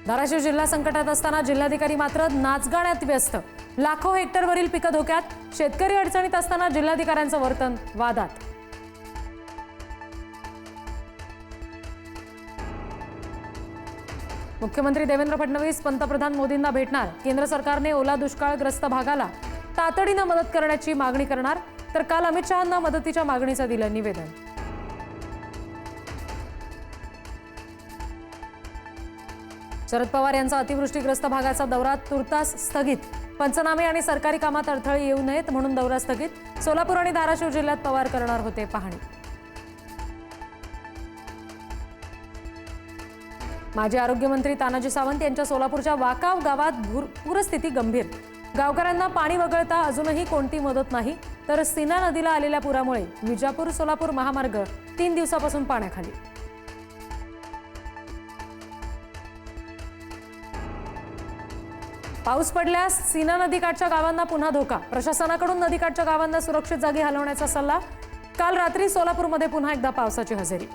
धाराशिव जिल्हा संकटात असताना जिल्हाधिकारी मात्र नाचगाण्यात व्यस्त। लाखो हेक्टरवरील पिकं धोक्यात, शेतकरी अडचणीत असताना जिल्हाधिकाऱ्यांचं वर्तन वादात। मुख्यमंत्री देवेंद्र फडणवीस पंतप्रधान मोदींना भेटणार। केंद्र सरकारने ओला दुष्काळग्रस्त भागाला तातडीने मदत करण्याची मागणी करणार। तर काल अमित शहांना मदतीच्या मागणीचं दिलं निवेदन। शरद पवार यांचा अतिवृष्टीग्रस्त भागाचा दौरा तुर्तास स्थगित। पंचनामे आणि सरकारी कामात अडथळे येऊ नयेत म्हणून दौरा स्थगित। सोलापूर आणि धाराशिव जिल्ह्यात पवार करणार होते पाहणी। माजी आरोग्यमंत्री तानाजी सावंत यांच्या सोलापूरच्या वाकाव गावात पूरस्थिती गंभीर। गावकऱ्यांना पाणी वगळता अजूनही कोणती मदत नाही। तर सीना नदीला आलेल्या पुरामुळे विजापूर सोलापूर महामार्ग 3 दिवसापासून पाण्याखाली। पाऊस पडल्यास सीना नदीकाठच्या गावांना पुन्हा धोका। प्रशासनाकडून नदीकाठच्या गावांना सुरक्षित जागी हलवण्याचा सल्ला। काल रात्री सोलापूरमध्ये पुन्हा एकदा पावसाची हजेरी।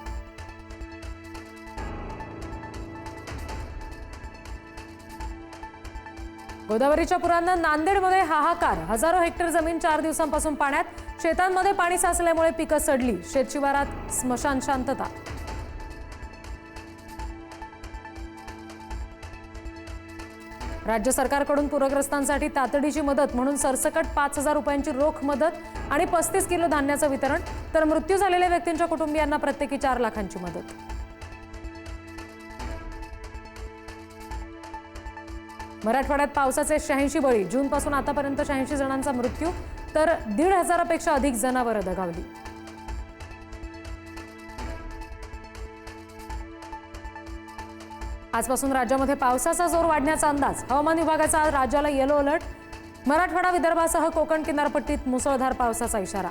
गोदावरीच्या पुरांना नांदेडमध्ये हाहाकार। हजारो हेक्टर जमीन 4 दिवसांपासून पाण्यात। शेतांमध्ये पाणी साचल्यामुळे पिकं सडली। शेतशिवारात स्मशान शांतता। राज्य सरकारकडून पूरग्रस्तांसाठी तातडीची मदत म्हणून सरसकट 5,000 रुपयांची रोख मदत आणि 35 किलो धान्याचं वितरण। तर मृत्यू झालेल्या व्यक्तींच्या कुटुंबियांना प्रत्येकी 4 लाखांची मदत। मराठवाड्यात पावसाचे 86 बळी। जूनपासून आतापर्यंत 86 जणांचा मृत्यू। तर 1,500 पेक्षा अधिक जनावरं दगावली। आजपासून राज्यामध्ये पावसाचा जोर वाढण्याचा अंदाज। हवामान विभागाचा आज राज्याला येलो अलर्ट। मराठवाडा विदर्भासह कोकण किनारपट्टीत मुसळधार पावसाचा इशारा।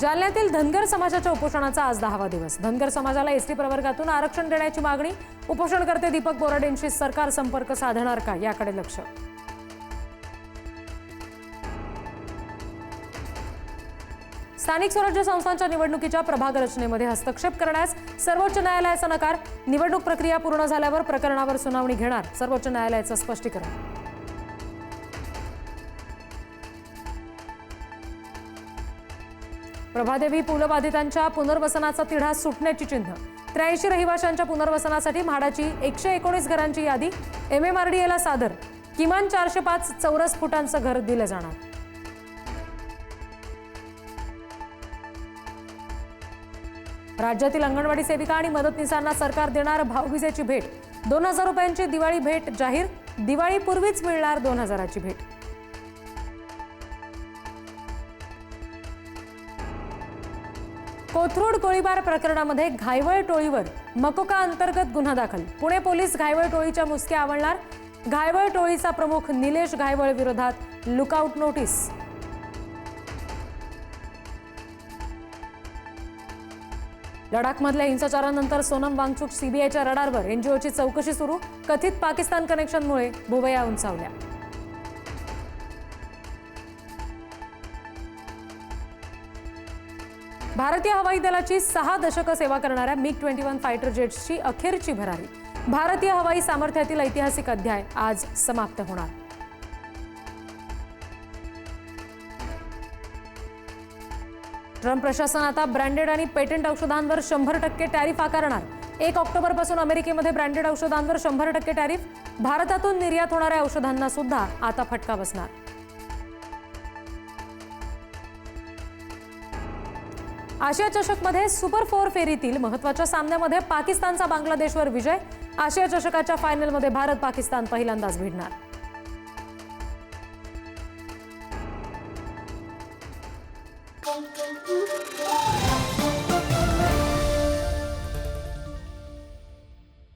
जालन्यातील धनगर समाजाच्या उपोषणाचा आज 10वा दिवस। धनगर समाजाला एसटी प्रवर्गातून आरक्षण देण्याची मागणी। उपोषणकर्ते दीपक बोराडेंशी सरकार संपर्क साधणार का याकडे लक्ष। स्थानिक स्वराज्य संस्थांच्या निवडणुकीच्या प्रभाग रचनेमध्ये हस्तक्षेप करण्यास सर्वोच्च न्यायालयाचा नकार। निवडणूक प्रक्रिया पूर्ण झाल्यावर प्रकरणावर सुनावणी घेणार सर्वोच्च न्यायालयाचं स्पष्टीकरण। प्रभादेवी पूलबाधितांच्या पुनर्वसनाचा तिढा सुटण्याची चिन्ह। 83 रहिवाशांच्या पुनर्वसनासाठी म्हाडाची 119 घरांची यादी MMRDAला सादर। किमान 405 चौरस फुटांचं घर दिलं जाणार। राज्यातील अंगणवाडी सेविका आणि मदतनीसांना सरकार देणार भाऊबीजेची भेट। 2,000 रुपयांची दिवाळी भेट जाहीर। दिवाळीपूर्वीच मिळणार 2,000ची भेट। कोथरूड गोळीबार प्रकरणामध्ये घायवळ टोळीवर मकोका अंतर्गत गुन्हा दाखल। पुणे पोलीस घायवळ टोळीच्या मुसक्या आवळणार। घायवळ टोळीचा प्रमुख निलेश घायवळ विरोधात लुकआउट नोटीस। लडाखमधल्या हिंसाचारानंतर सोनम वांगचुक सीबीआयच्या रडारवर। एनजीओची चौकशी सुरू। कथित पाकिस्तान कनेक्शनमुळे भुवया उंचावल्या। भारतीय हवाई दलाची 6 दशकं सेवा करणाऱ्या MiG-21 फायटर जेट्सची अखेरची भरारी। भारतीय हवाई सामर्थ्यातील ऐतिहासिक अध्याय आज समाप्त होणार। ट्रम्प प्रशासन आता ब्रँडेड आणि पेटंट औषधांवर 100% टॅरिफ आकारणार। 1 ऑक्टोबरपासून अमेरिकेमध्ये ब्रँडेड औषधांवर 100% टॅरिफ। भारतातून निर्यात होणाऱ्या औषधांना सुद्धा आता फटका बसणार। आशिया चषकमध्ये सुपर 4 फेरीतील महत्त्वाच्या सामन्यामध्ये पाकिस्तानचा बांगलादेशवर विजय। आशिया चषकाच्या फायनलमध्ये भारत पाकिस्तान पहिल्यांदाच भिडणार। Thank you.